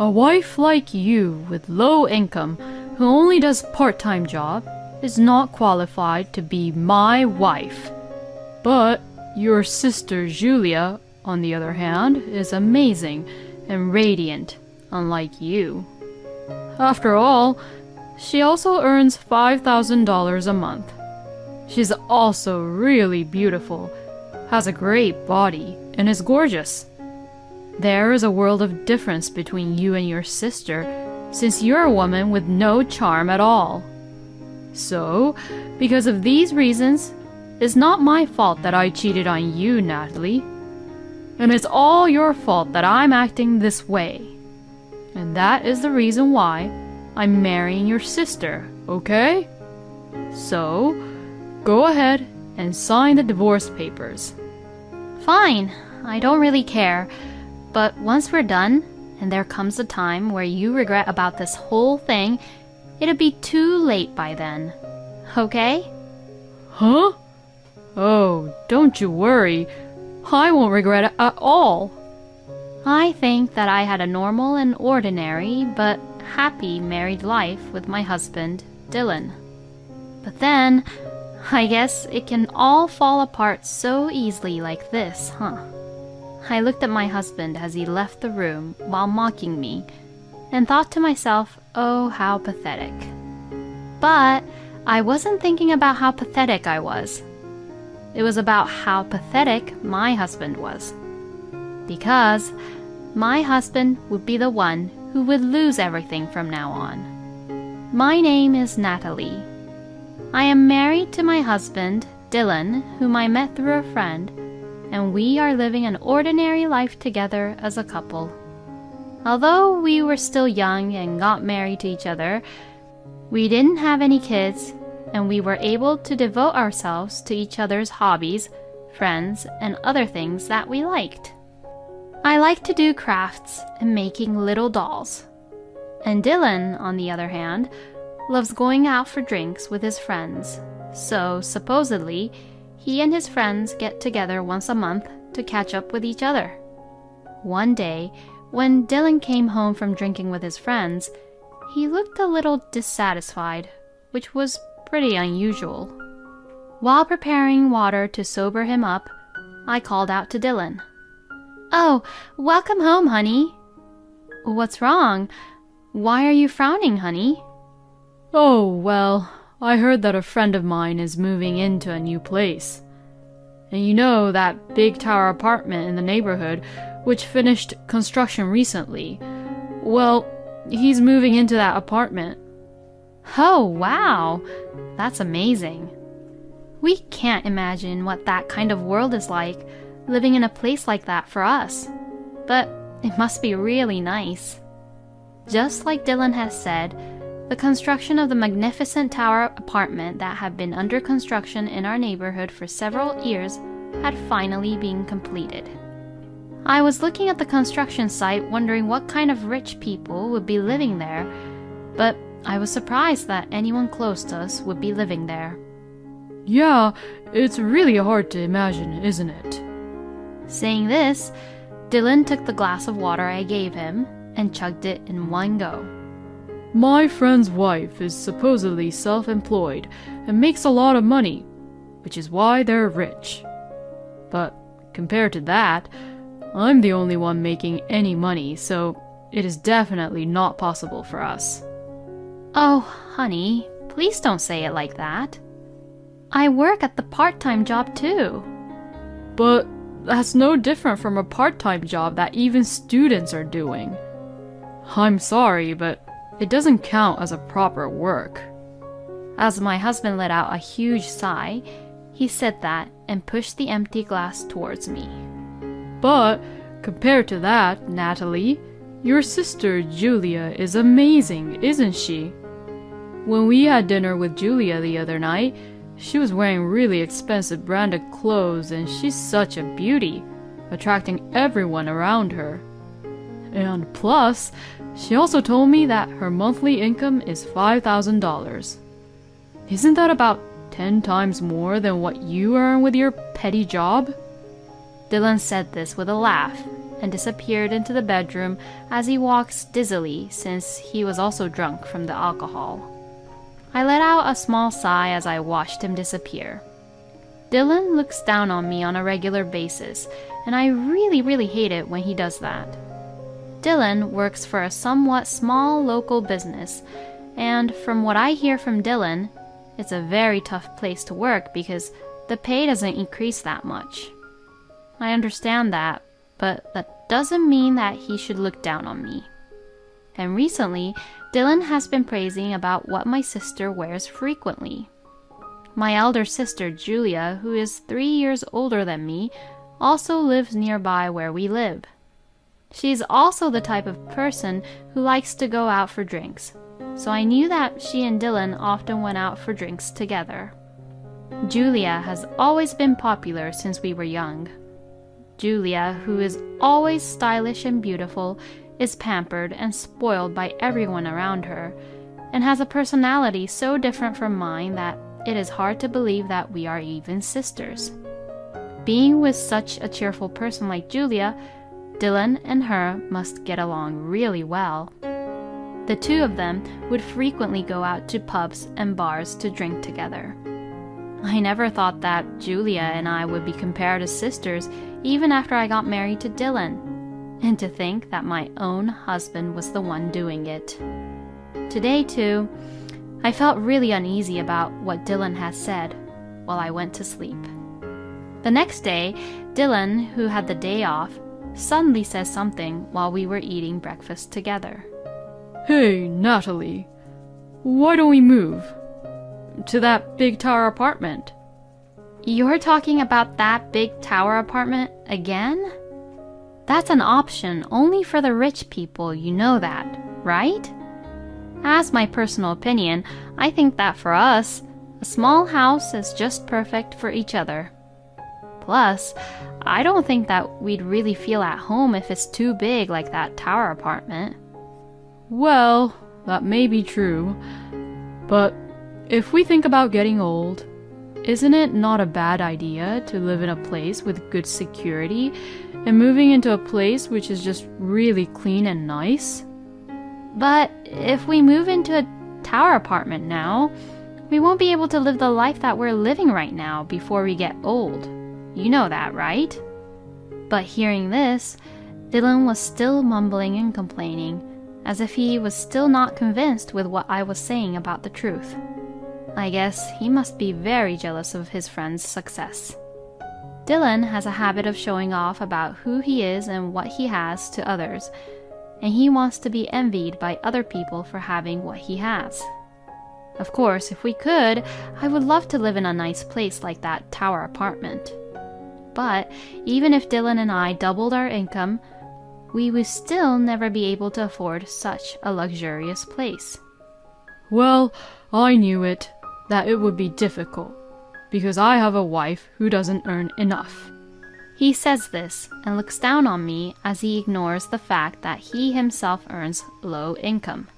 A wife like you with low income who only does part-time job is not qualified to be my wife. But your sister Julia, on the other hand, is amazing and radiant, unlike you. After all, she also earns $5,000 a month. She's also really beautiful, has a great body, and is gorgeous. There is a world of difference between you and your sister, since you're a woman with no charm at all. So, because of these reasons, it's not my fault that I cheated on you, Natalie. And it's all your fault that I'm acting this way. And that is the reason why I'm marrying your sister, okay? So, go ahead and sign the divorce papers. Fine, I don't really care. But once we're done, and there comes a time where you regret about this whole thing, it'll be too late by then. Okay? Huh? Oh, don't you worry. I won't regret it at all. I think that I had a normal and ordinary, but happy married life with my husband, Dylan. But then, I guess it can all fall apart so easily like this, huh? I looked at my husband as he left the room while mocking me, and thought to myself, oh, how pathetic. But I wasn't thinking about how pathetic I was. It was about how pathetic my husband was. Because my husband would be the one who would lose everything from now on. My name is Natalie. I am married to my husband, Dylan, whom I met through a friend, and we are living an ordinary life together as a couple. Although we were still young and got married to each other, we didn't have any kids, and we were able to devote ourselves to each other's hobbies, friends, and other things that we liked. I like to do crafts and making little dolls. And Dylan, on the other hand, loves going out for drinks with his friends. So, supposedly, he and his friends get together once a month to catch up with each other. One day, when Dylan came home from drinking with his friends, he looked a little dissatisfied, which was pretty unusual. While preparing water to sober him up, I called out to Dylan. "Oh, welcome home, honey." "What's wrong? Why are you frowning, honey?" Oh, well, I heard that a friend of mine is moving into a new place. And you know that big tower apartment in the neighborhood, which finished construction recently? Well, he's moving into that apartment. Oh, wow! That's amazing. We can't imagine what that kind of world is like, living in a place like that for us. But it must be really nice. Just like Dylan has said, the construction of the magnificent tower apartment that had been under construction in our neighborhood for several years had finally been completed. I was looking at the construction site wondering what kind of rich people would be living there, but I was surprised that anyone close to us would be living there. Yeah, it's really hard to imagine, isn't it? Saying this, Dylan took the glass of water I gave him and chugged it in one go. My friend's wife is supposedly self-employed and makes a lot of money, which is why they're rich. But compared to that, I'm the only one making any money, so it is definitely not possible for us. Oh, honey, please don't say it like that. I work at the part-time job too. But that's no different from a part-time job that even students are doing. I'm sorry, but it doesn't count as a proper work. As my husband let out a huge sigh, he said that and pushed the empty glass towards me. But compared to that, Natalie, your sister Julia is amazing, isn't she? When we had dinner with Julia the other night, she was wearing really expensive branded clothes and she's such a beauty, attracting everyone around her. And plus, she also told me that her monthly income is $5,000. Isn't that about 10 times more than what you earn with your petty job? Dylan said this with a laugh, and disappeared into the bedroom as he walks dizzily since he was also drunk from the alcohol. I let out a small sigh as I watched him disappear. Dylan looks down on me on a regular basis, and I really hate it when he does that. Dylan works for a somewhat small local business, and from what I hear from Dylan, it's a very tough place to work because the pay doesn't increase that much. I understand that, but that doesn't mean that he should look down on me. And recently, Dylan has been praising about what my sister wears frequently. My elder sister, Julia, who is 3 years older than me, also lives nearby where we live. She's also the type of person who likes to go out for drinks, so I knew that she and Dylan often went out for drinks together. Julia has always been popular since we were young. Julia, who is always stylish and beautiful, is pampered and spoiled by everyone around her, and has a personality so different from mine that it is hard to believe that we are even sisters. Being with such a cheerful person like Julia, Dylan and her must get along really well. The two of them would frequently go out to pubs and bars to drink together. I never thought that Julia and I would be compared as sisters even after I got married to Dylan, and to think that my own husband was the one doing it. Today, too, I felt really uneasy about what Dylan had said while I went to sleep. The next day, Dylan, who had the day off, suddenly says something while we were eating breakfast together. Hey, Natalie, why don't we move? To that big tower apartment. You're talking about that big tower apartment again? That's an option only for the rich people, you know that, right? As my personal opinion, I think that for us, a small house is just perfect for each other. Plus, I don't think that we'd really feel at home if it's too big like that tower apartment. Well, that may be true, but if we think about getting old, isn't it not a bad idea to live in a place with good security and moving into a place which is just really clean and nice? But if we move into a tower apartment now, we won't be able to live the life that we're living right now before we get old. You know that, right? But hearing this, Dylan was still mumbling and complaining, as if he was still not convinced with what I was saying about the truth. I guess he must be very jealous of his friend's success. Dylan has a habit of showing off about who he is and what he has to others, and he wants to be envied by other people for having what he has. Of course, if we could, I would love to live in a nice place like that tower apartment. But even if Dylan and I doubled our income, we would still never be able to afford such a luxurious place. Well, I knew it, that it would be difficult, because I have a wife who doesn't earn enough. He says this and looks down on me as he ignores the fact that he himself earns low income.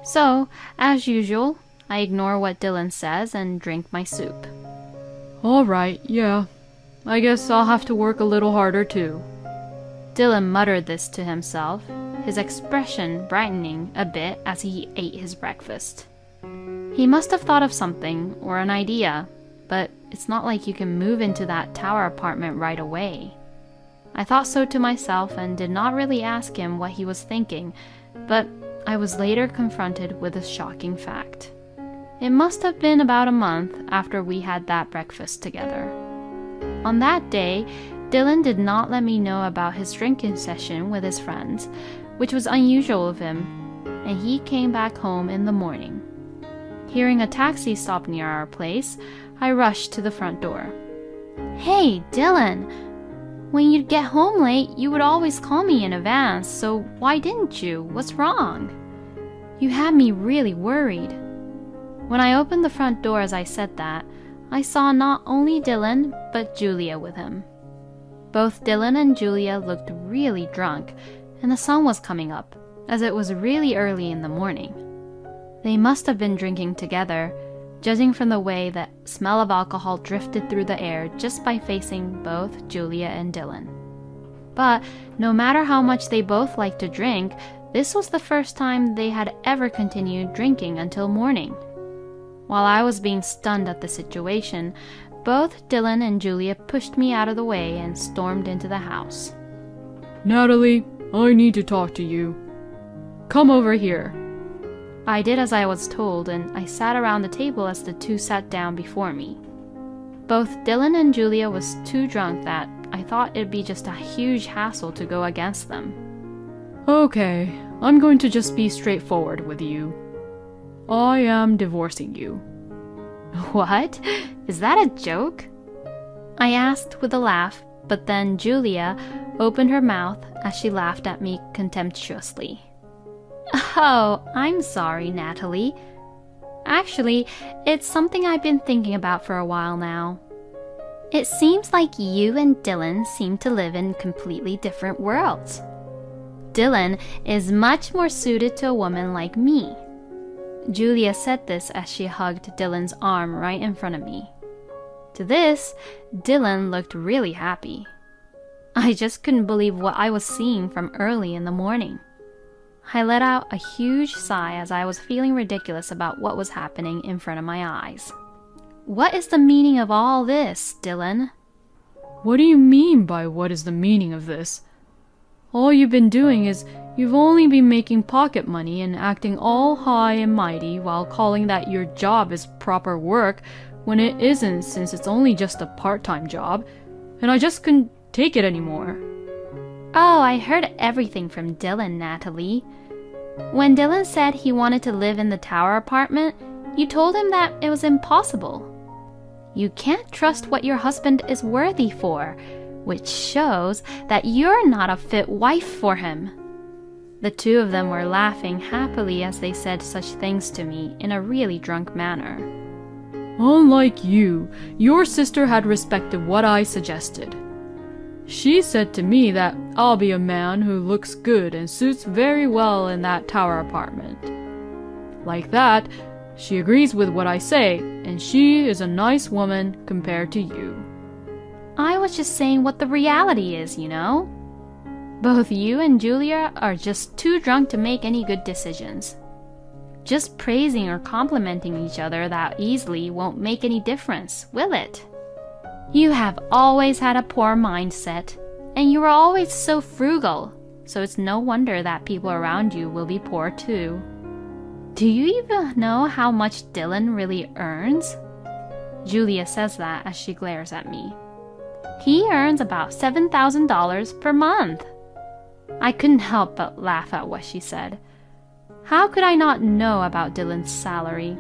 So, as usual, I ignore what Dylan says and drink my soup. All right, yeah. I guess I'll have to work a little harder too. Dylan muttered this to himself, his expression brightening a bit as he ate his breakfast. He must have thought of something or an idea, but it's not like you can move into that tower apartment right away. I thought so to myself and did not really ask him what he was thinking, but I was later confronted with a shocking fact. It must have been about a month after we had that breakfast together. On that day, Dylan did not let me know about his drinking session with his friends, which was unusual of him, and he came back home in the morning. Hearing a taxi stop near our place, I rushed to the front door. "Hey, Dylan! When you'd get home late, you would always call me in advance, so why didn't you? What's wrong? You had me really worried." When I opened the front door as I said that, I saw not only Dylan, but Julia with him. Both Dylan and Julia looked really drunk, and the sun was coming up, as it was really early in the morning. They must have been drinking together, judging from the way the smell of alcohol drifted through the air just by facing both Julia and Dylan. But no matter how much they both liked to drink, this was the first time they had ever continued drinking until morning. While I was being stunned at the situation, both Dylan and Julia pushed me out of the way and stormed into the house. Natalie, I need to talk to you. Come over here. I did as I was told, and I sat around the table as the two sat down before me. Both Dylan and Julia was too drunk that I thought it'd be just a huge hassle to go against them. Okay, I'm going to just be straightforward with you. I am divorcing you. What? Is that a joke? I asked with a laugh, but then Julia opened her mouth as she laughed at me contemptuously. Oh, I'm sorry, Natalie. Actually, it's something I've been thinking about for a while now. It seems like you and Dylan seem to live in completely different worlds. Dylan is much more suited to a woman like me. Julia said this as she hugged Dylan's arm right in front of me. To this, Dylan looked really happy. I just couldn't believe what I was seeing from early in the morning. I let out a huge sigh as I was feeling ridiculous about what was happening in front of my eyes. What is the meaning of all this, Dylan? What do you mean by what is the meaning of this? All you've been doing is you've only been making pocket money and acting all high and mighty while calling that your job is proper work when it isn't, since it's only just a part-time job, and I just couldn't take it anymore. Oh, I heard everything from Dylan, Natalie. When Dylan said he wanted to live in the tower apartment, you told him that it was impossible. You can't trust what your husband is worthy for, which shows that you're not a fit wife for him. The two of them were laughing happily as they said such things to me in a really drunk manner. Unlike you, your sister had respected what I suggested. She said to me that I'll be a man who looks good and suits very well in that tower apartment. Like that, she agrees with what I say, and she is a nice woman compared to you. I was just saying what the reality is, you know? Both you and Julia are just too drunk to make any good decisions. Just praising or complimenting each other that easily won't make any difference, will it? You have always had a poor mindset, and you were always so frugal, so it's no wonder that people around you will be poor too. Do you even know how much Dylan really earns? Julia says that as she glares at me. He earns about $7,000 per month. I couldn't help but laugh at what she said. How could I not know about Dylan's salary?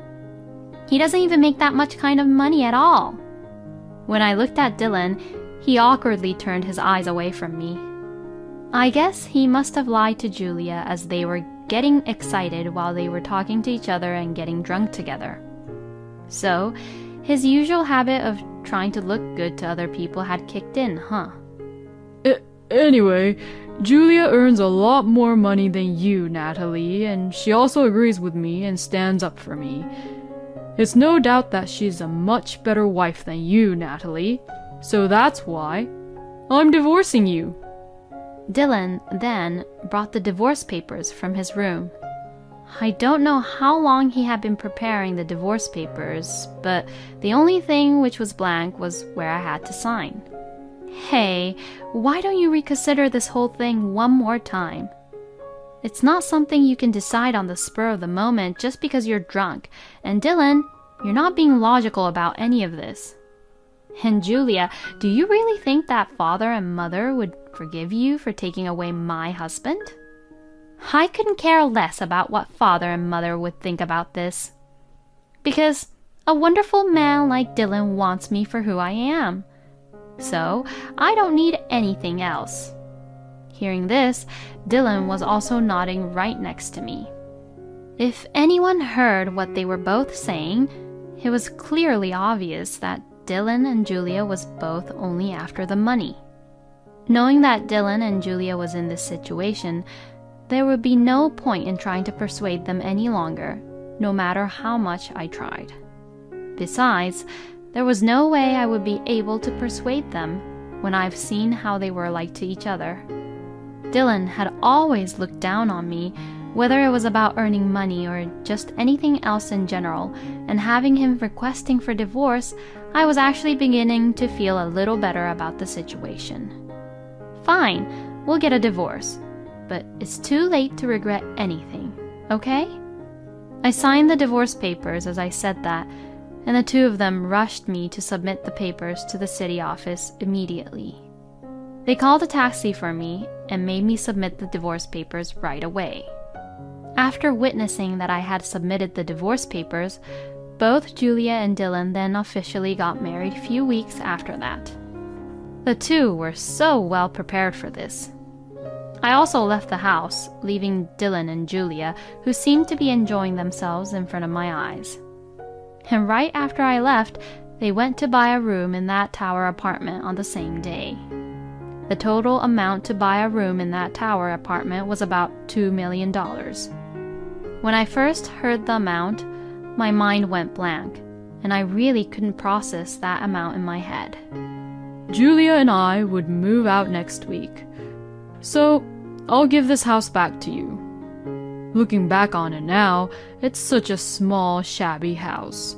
He doesn't even make that much kind of money at all. When I looked at Dylan, he awkwardly turned his eyes away from me. I guess he must have lied to Julia as they were getting excited while they were talking to each other and getting drunk together. So, his usual habit of trying to look good to other people had kicked in, huh? Anyway, Julia earns a lot more money than you, Natalie, and she also agrees with me and stands up for me. It's no doubt that she's a much better wife than you, Natalie, so that's why I'm divorcing you. Dylan then brought the divorce papers from his room. I don't know how long he had been preparing the divorce papers, but the only thing which was blank was where I had to sign. Hey, why don't you reconsider this whole thing one more time? It's not something you can decide on the spur of the moment just because you're drunk. And Dylan, you're not being logical about any of this. And Julia, do you really think that father and mother would forgive you for taking away my husband? I couldn't care less about what father and mother would think about this. Because a wonderful man like Dylan wants me for who I am. So I don't need anything else. Hearing this, Dylan was also nodding right next to me. If anyone heard what they were both saying, it was clearly obvious that Dylan and Julia was both only after the money. Knowing that Dylan and Julia was in this situation, there would be no point in trying to persuade them any longer, no matter how much I tried. Besides, there was no way I would be able to persuade them. when I've seen how they were like to each other. Dylan had always looked down on me, whether it was about earning money or just anything else in general, and having him requesting for divorce, I was actually beginning to feel a little better about the situation. Fine, we'll get a divorce, but it's too late to regret anything, okay? I signed the divorce papers as I said that, and the two of them rushed me to submit the papers to the city office immediately. They called a taxi for me and made me submit the divorce papers right away. After witnessing that I had submitted the divorce papers, both Julia and Dylan then officially got married a few weeks after that. The two were so well prepared for this. I also left the house, leaving Dylan and Julia, who seemed to be enjoying themselves in front of my eyes. And right after I left, they went to buy a room in that tower apartment on the same day. The total amount to buy a room in that tower apartment was about $2 million. When I first heard the amount, my mind went blank, and I really couldn't process that amount in my head. Julia and I would move out next week, so I'll give this house back to you. Looking back on it now, it's such a small, shabby house.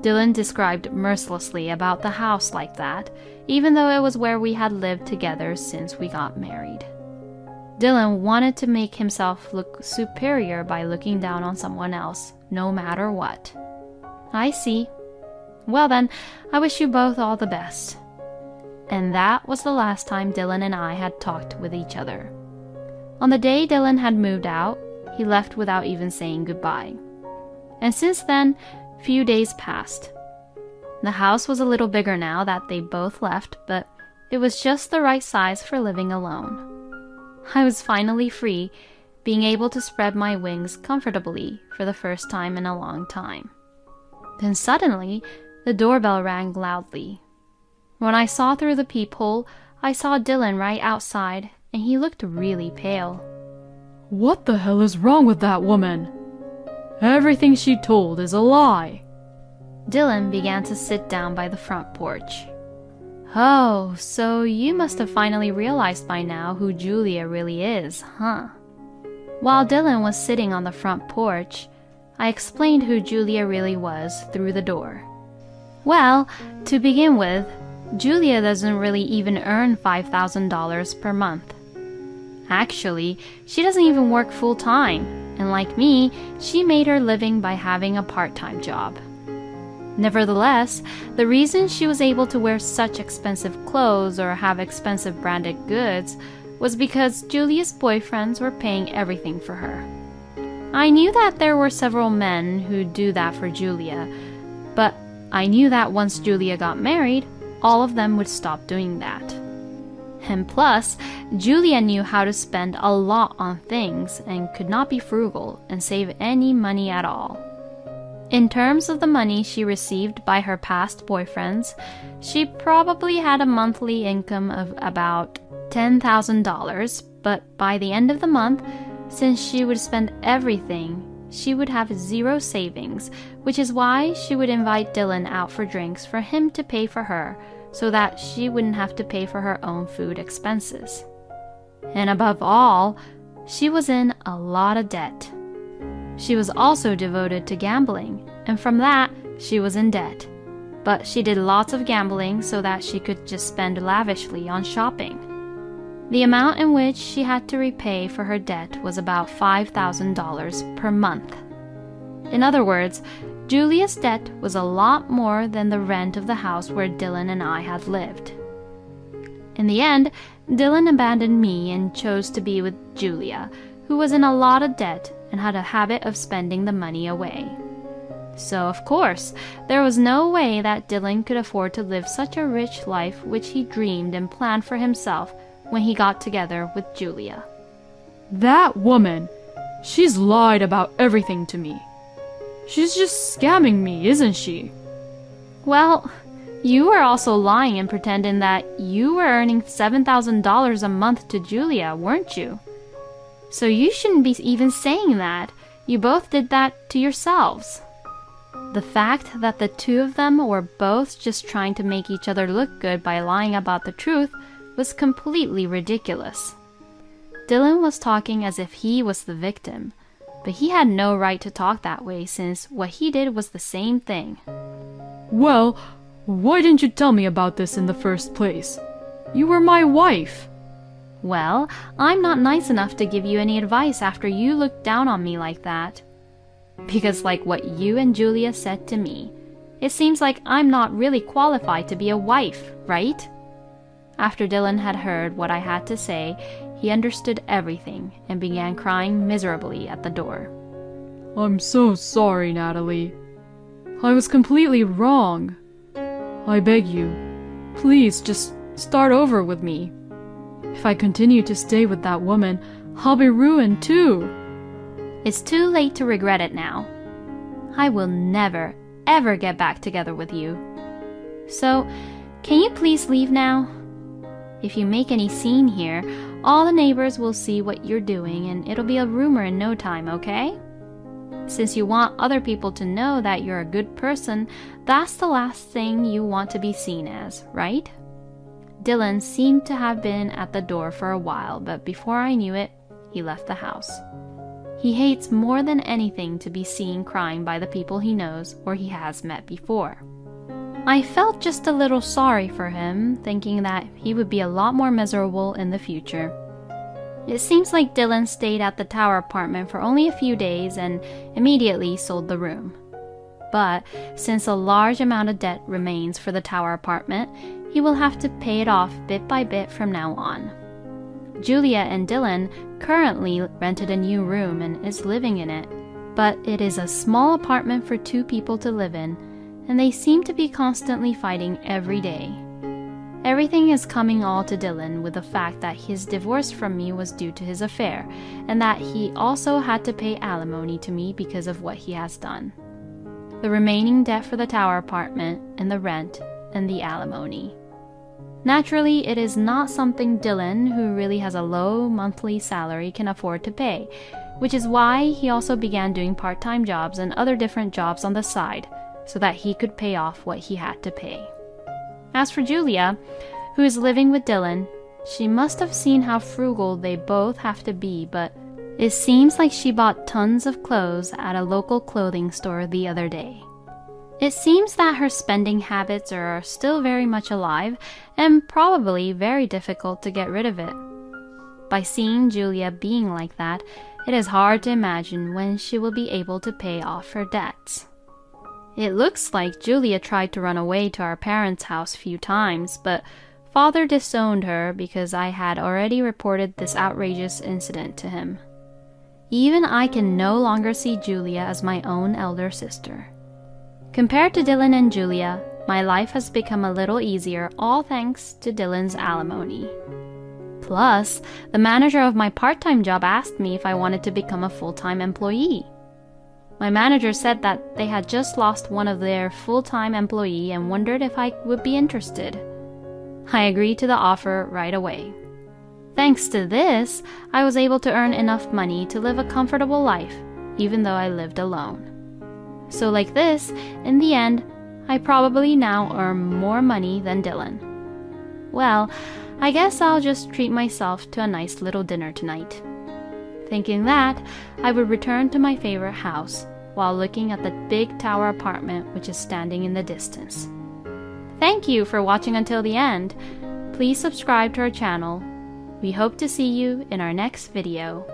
Dylan described mercilessly about the house like that, even though it was where we had lived together since we got married. Dylan wanted to make himself look superior by looking down on someone else, no matter what. I see. Well then, I wish you both all the best. And that was the last time Dylan and I had talked with each other. On the day Dylan had moved out, he left without even saying goodbye. And since then, few days passed. The house was a little bigger now that they both left, but it was just the right size for living alone. I was finally free, being able to spread my wings comfortably for the first time in a long time. Then suddenly, the doorbell rang loudly. When I saw through the peephole, I saw Dylan right outside, and he looked really pale. What the hell is wrong with that woman? Everything she told is a lie. Dylan began to sit down by the front porch. Oh, so you must have finally realized by now who Julia really is, huh? While Dylan was sitting on the front porch, I explained who Julia really was through the door. Well, to begin with, Julia doesn't really even earn $5,000 per month. Actually, she doesn't even work full-time, and like me, she made her living by having a part-time job. Nevertheless, the reason she was able to wear such expensive clothes or have expensive branded goods was because Julia's boyfriends were paying everything for her. I knew that there were several men who'd do that for Julia, but I knew that once Julia got married, all of them would stop doing that. And plus, Julia knew how to spend a lot on things and could not be frugal and save any money at all. In terms of the money she received by her past boyfriends, she probably had a monthly income of about $10,000, but by the end of the month, since she would spend everything, she would have zero savings, which is why she would invite Dylan out for drinks for him to pay for her, so that she wouldn't have to pay for her own food expenses. And above all, she was in a lot of debt. She was also devoted to gambling, and from that, she was in debt. But she did lots of gambling so that she could just spend lavishly on shopping. The amount in which she had to repay for her debt was about $5,000 per month. In other words, Julia's debt was a lot more than the rent of the house where Dylan and I had lived. In the end, Dylan abandoned me and chose to be with Julia, who was in a lot of debt and had a habit of spending the money away. So, of course, there was no way that Dylan could afford to live such a rich life which he dreamed and planned for himself when he got together with Julia. That woman! She's lied about everything to me. She's just scamming me, isn't she? Well, you were also lying and pretending that you were earning $7,000 a month to Julia, weren't you? So you shouldn't be even saying that. You both did that to yourselves. The fact that the two of them were both just trying to make each other look good by lying about the truth was completely ridiculous. Dylan was talking as if he was the victim, but he had no right to talk that way since what he did was the same thing. Well, why didn't you tell me about this in the first place? You were my wife. Well, I'm not nice enough to give you any advice after you looked down on me like that. Because like what you and Julia said to me, it seems like I'm not really qualified to be a wife, right? After Dylan had heard what I had to say, he understood everything and began crying miserably at the door. I'm so sorry, Natalie. I was completely wrong. I beg you, please just start over with me. If I continue to stay with that woman, I'll be ruined too. It's too late to regret it now. I will never, ever get back together with you. So, can you please leave now? If you make any scene here, all the neighbors will see what you're doing and it'll be a rumor in no time, okay? Since you want other people to know that you're a good person, that's the last thing you want to be seen as, right? Dylan seemed to have been at the door for a while, but before I knew it, he left the house. He hates more than anything to be seen crying by the people he knows or he has met before. I felt just a little sorry for him, thinking that he would be a lot more miserable in the future. It seems like Dylan stayed at the tower apartment for only a few days and immediately sold the room. But since a large amount of debt remains for the tower apartment, he will have to pay it off bit by bit from now on. Julia and Dylan currently rented a new room and is living in it, but it is a small apartment for two people to live in, and they seem to be constantly fighting every day. Everything is coming all to Dylan with the fact that his divorce from me was due to his affair, and that he also had to pay alimony to me because of what he has done. The remaining debt for the tower apartment, and the rent, and the alimony. Naturally, it is not something Dylan, who really has a low monthly salary, can afford to pay, which is why he also began doing part-time jobs and other different jobs on the side, so that he could pay off what he had to pay. As for Julia, who is living with Dylan, she must have seen how frugal they both have to be, but it seems like she bought tons of clothes at a local clothing store the other day. It seems that her spending habits are still very much alive and probably very difficult to get rid of it. By seeing Julia being like that, it is hard to imagine when she will be able to pay off her debts. It looks like Julia tried to run away to our parents' house a few times, but Father disowned her because I had already reported this outrageous incident to him. Even I can no longer see Julia as my own elder sister. Compared to Dylan and Julia, my life has become a little easier, all thanks to Dylan's alimony. Plus, the manager of my part-time job asked me if I wanted to become a full-time employee. My manager said that they had just lost one of their full-time employees and wondered if I would be interested. I agreed to the offer right away. Thanks to this, I was able to earn enough money to live a comfortable life, even though I lived alone. So like this, in the end, I probably now earn more money than Dylan. Well, I guess I'll just treat myself to a nice little dinner tonight. Thinking that, I would return to my favorite house while looking at the big tower apartment which is standing in the distance. Thank you for watching until the end. Please subscribe to our channel. We hope to see you in our next video.